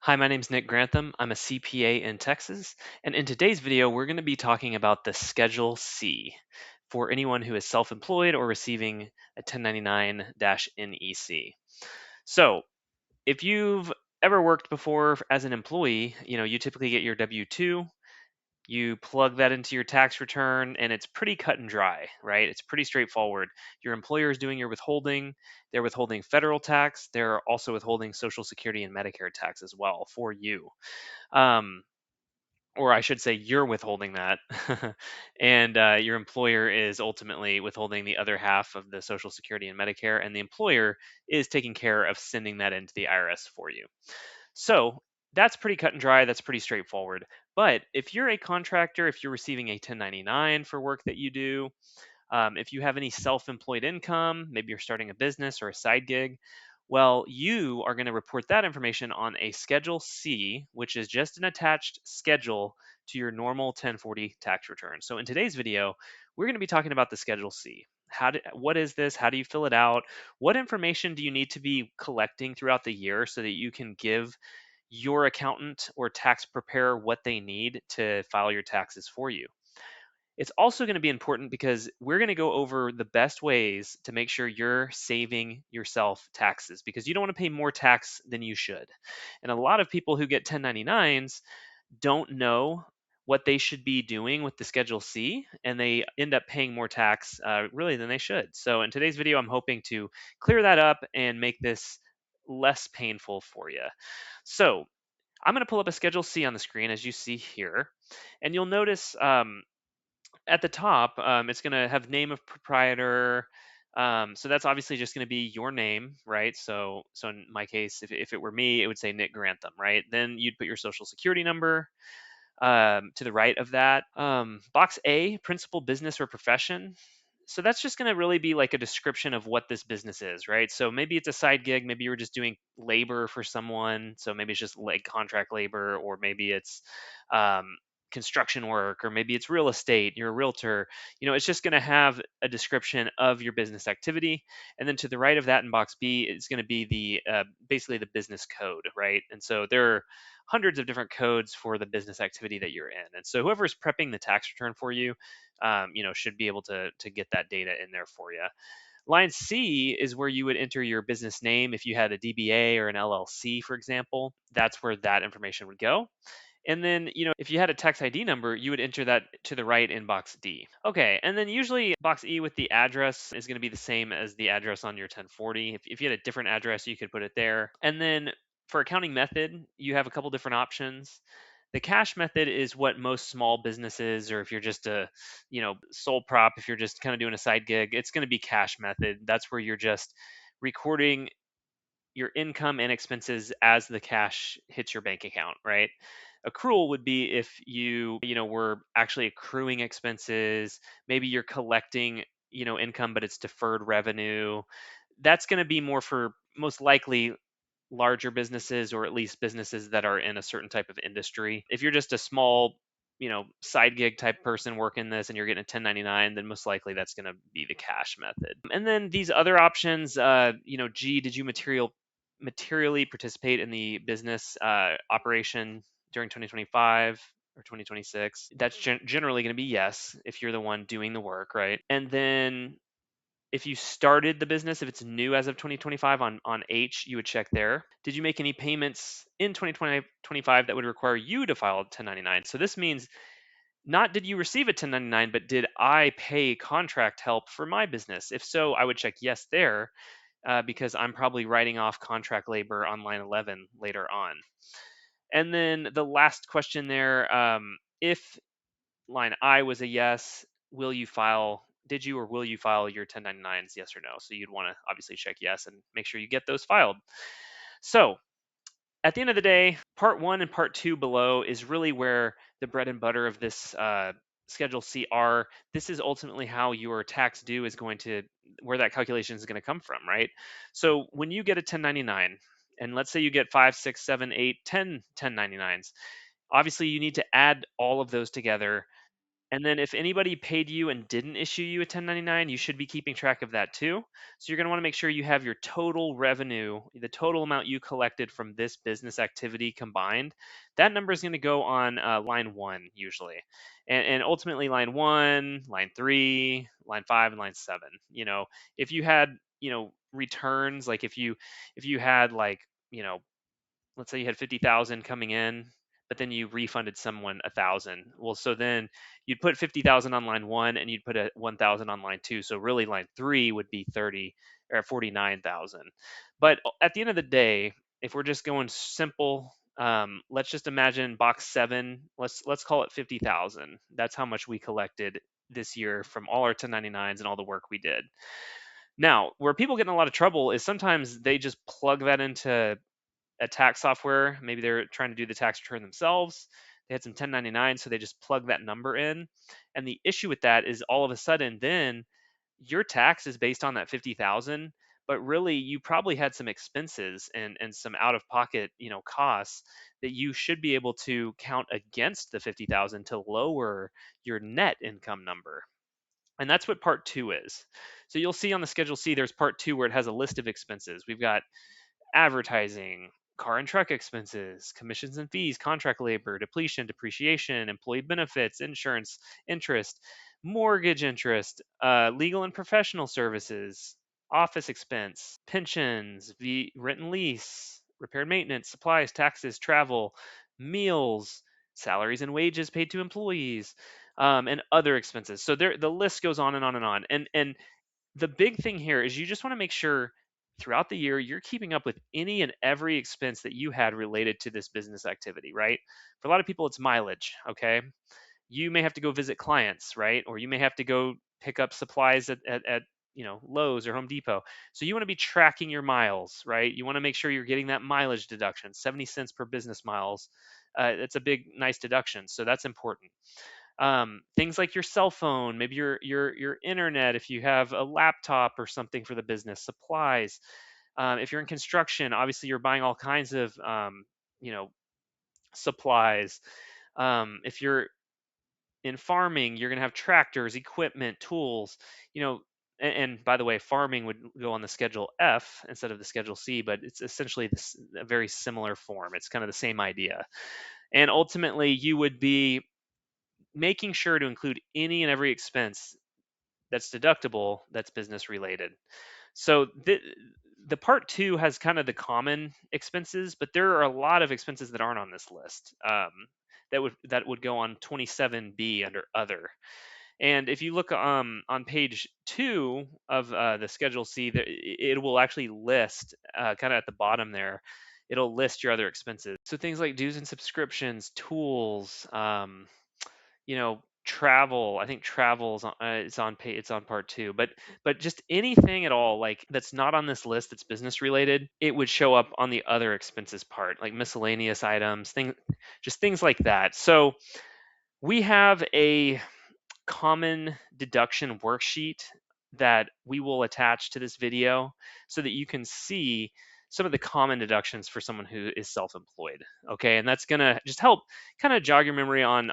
Hi, my name's Nick Grantham. I'm a CPA in Texas, and in today's video, we're going to be talking about the Schedule C for anyone who is self-employed or receiving a 1099-NEC. So, if you've ever worked before as an employee, you typically get your W-2, you plug that into your tax return, and it's pretty cut and dry, right? It's pretty straightforward. Your employer is doing your withholding, they're withholding federal tax, they're also withholding Social Security and Medicare tax as well for you. Um, or I should say, you're withholding that, and your employer is ultimately withholding the other half of the Social Security and Medicare, and the employer is taking care of sending that into the IRS for you. So that's pretty cut and dry. That's pretty straightforward. But if you're a contractor, if you're receiving a 1099 for work that you do, if you have any self employed income, maybe you're starting a business or a side gig, well, you are going to report that information on a Schedule C, which is just an attached schedule to your normal 1040 tax return. So in today's video, we're going to be talking about the Schedule C. What is this? How do you fill it out? What information do you need to be collecting throughout the year so that you can give your accountant or tax preparer what they need to file your taxes for you? It's also going to be important because we're going to go over the best ways to make sure you're saving yourself taxes because you don't want to pay more tax than you should. And a lot of people who get 1099s don't know what they should be doing with the Schedule C, and they end up paying more tax really than they should. So, in today's video, I'm hoping to clear that up and make this less painful for you. So, I'm going to pull up a Schedule C on the screen as you see here, and you'll notice at the top, it's going to have name of proprietor. So that's obviously just going to be your name, right? So in my case, if it were me, it would say Nick Grantham, right? Then you'd put your social security number to the right of that. Box A, principal, business, or profession. So that's just going to really be like a description of what this business is, right? So maybe it's a side gig, maybe you're just doing labor for someone, so maybe it's just like contract labor, or maybe it's um, construction work, or maybe it's real estate, you're a realtor. It's just going to have a description of your business activity, and then to the right of that in box B is going to be the basically the business code, right? And so there are hundreds of different codes for the business activity that you're in, and so whoever's prepping the tax return for you should be able to get that data in there for you. Line C is where you would enter your business name. If you had a DBA or an LLC, for example, that's where that information would go. And then, if you had a tax ID number, you would enter that to the right in box D. Okay, and then usually box E with the address is going to be the same as the address on your 1040. If you had a different address, you could put it there. And then for accounting method, you have a couple different options. The cash method is what most small businesses, or if you're just a, sole prop, if you're just kind of doing a side gig, it's going to be cash method. That's where you're just recording your income and expenses as the cash hits your bank account, right? Accrual would be if were actually accruing expenses, maybe you're collecting, income, but it's deferred revenue. That's going to be more for most likely larger businesses, or at least businesses that are in a certain type of industry. If you're just a small, side gig type person working this and you're getting a 1099, then most likely that's going to be the cash method. And then these other options, G, did you materially participate in the business operation during 2025 or 2026? That's generally going to be yes if you're the one doing the work, right? And then if you started the business, if it's new as of 2025 on H, you would check there. Did you make any payments in 2025 that would require you to file a 1099? So this means not did you receive a 1099, but did I pay contract help for my business? If so, I would check yes there because I'm probably writing off contract labor on line 11 later on. And then the last question there, if line I was a yes, did you or will you file your 1099s, yes or no? So you'd want to obviously check yes and make sure you get those filed. So at the end of the day, part one and part two below is really where the bread and butter of this Schedule C are. This is ultimately how your tax due is going to, where that calculation is going to come from, right? So when you get a 1099, and let's say you get 5, 6, 7, 8, 10 1099s, obviously you need to add all of those together And then if anybody paid you and didn't issue you a 1099, you should be keeping track of that too. So you're going to want to make sure you have your total revenue, the total amount you collected from this business activity combined. That number is going to go on line one usually, and ultimately line one, line three, line five, and line seven. If you had returns, like if you had like let's say you had 50,000 coming in, but then you refunded someone 1,000. Well, so then you'd put 50,000 on line one and you'd put a 1,000 on line two. So really line three would be 30 or 49,000. But at the end of the day, if we're just going simple, let's just imagine box seven. Let's call it 50,000. That's how much we collected this year from all our 1099s and all the work we did. Now, where people get in a lot of trouble is sometimes they just plug that into a tax software. Maybe they're trying to do the tax return themselves. They had some 1099, so they just plug that number in. And the issue with that is all of a sudden, then your tax is based on that 50,000, but really you probably had some expenses and some out of pocket, costs that you should be able to count against the 50,000 to lower your net income number. And that's what part two is. So you'll see on the Schedule C, there's part two where it has a list of expenses. We've got advertising, car and truck expenses, commissions and fees, contract labor, depletion, depreciation, employee benefits, insurance, interest, mortgage interest, legal and professional services, office expense, pensions, rent and lease, repair and maintenance, supplies, taxes, travel, meals, salaries and wages paid to employees, and other expenses. So the list goes on and on and on. And the big thing here is you just want to make sure throughout the year you're keeping up with any and every expense that you had related to this business activity, right? For a lot of people, it's mileage, okay? You may have to go visit clients, right? Or you may have to go pick up supplies at Lowe's or Home Depot. So you want to be tracking your miles, right? You want to make sure you're getting that mileage deduction, 70 cents per business miles. It's a big, nice deduction. So that's important. Things like your cell phone, maybe your internet, if you have a laptop or something for the business, supplies. If you're in construction, obviously you're buying all kinds of you know supplies. If you're in farming, you're going to have tractors, equipment, tools. You know, and by the way, farming would go on the Schedule F instead of the Schedule C, but it's essentially a very similar form. It's kind of the same idea. And ultimately, you would be making sure to include any and every expense that's deductible that's business related. So the part two has kind of the common expenses, but there are a lot of expenses that aren't on this list, that would go on 27B under other. And if you look on page two of the Schedule C, it will actually list kind of at the bottom there. It'll list your other expenses. So things like dues and subscriptions, tools, travel. I think travel's on, it's on part two, but just anything at all like that's not on this list that's business related, it would show up on the other expenses part, like miscellaneous items, just things like that. So we have a common deduction worksheet that we will attach to this video so that you can see some of the common deductions for someone who is self-employed. Okay, and that's gonna just help kind of jog your memory on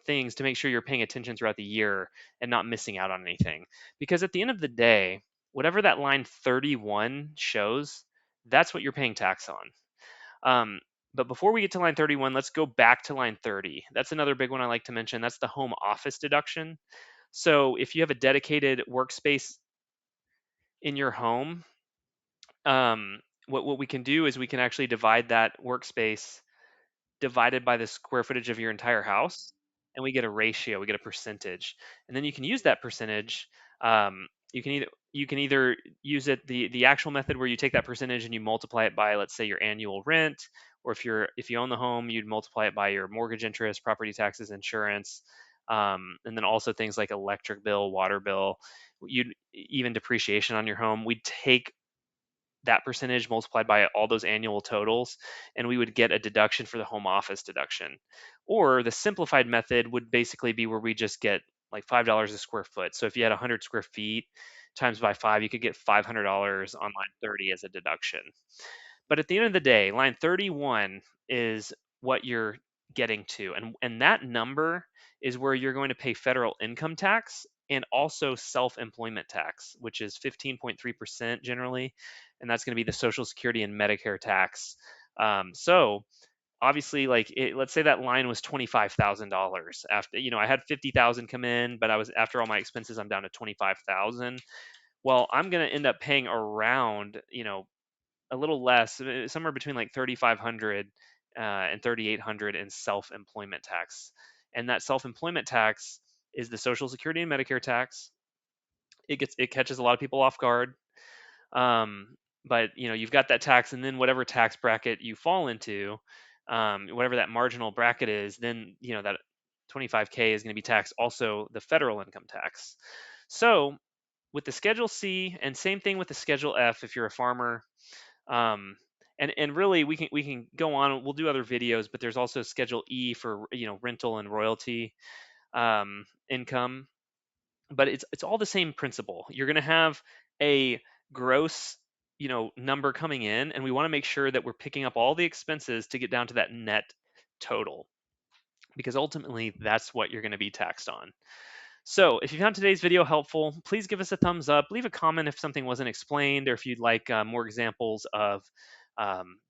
things to make sure you're paying attention throughout the year and not missing out on anything. Because at the end of the day, whatever that line 31 shows, that's what you're paying tax on. But before we get to line 31, let's go back to line 30. That's another big one I like to mention. That's the home office deduction. So if you have a dedicated workspace in your home, what we can do is we can actually divide that workspace divided by the square footage of your entire house, and we get a ratio, we get a percentage, and then you can use that percentage. You can either use it the actual method where you take that percentage and you multiply it by, let's say, your annual rent, or if you own the home, you'd multiply it by your mortgage interest, property taxes, insurance, and then also things like electric bill, water bill, you'd even depreciation on your home. We'd take that percentage multiplied by all those annual totals, and we would get a deduction for the home office deduction. Or the simplified method would basically be where we just get like $5 a square foot. So if you had 100 square feet times by five, you could get $500 on line 30 as a deduction. But at the end of the day, line 31 is what you're getting to. And that number is where you're going to pay federal income tax and also self-employment tax, which is 15.3% generally, and that's going to be the Social Security and Medicare tax. So obviously, like let's say that line was $25,000 after, I had 50,000 come in, but I was, after all my expenses, I'm down to 25,000. Well, I'm going to end up paying around, a little less, somewhere between like 3,500 and 3,800 in self-employment tax. And that self-employment tax is the Social Security and Medicare tax. It catches a lot of people off guard. Um, but you've got that tax, and then whatever tax bracket you fall into, whatever that marginal bracket is, then that 25K is going to be taxed, also the federal income tax. So with the Schedule C, and same thing with the Schedule F if you're a farmer, um, and really we can go on. We'll do other videos, but there's also Schedule E for rental and royalty income. But it's all the same principle. You're going to have a gross number coming in, and we want to make sure that we're picking up all the expenses to get down to that net total, because ultimately that's what you're going to be taxed on. So if you found today's video helpful, please give us a thumbs up, leave a comment if something wasn't explained, or if you'd like more examples of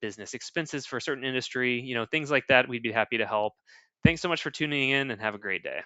business expenses for a certain industry, things like that. We'd be happy to help. Thanks so much for tuning in, and have a great day.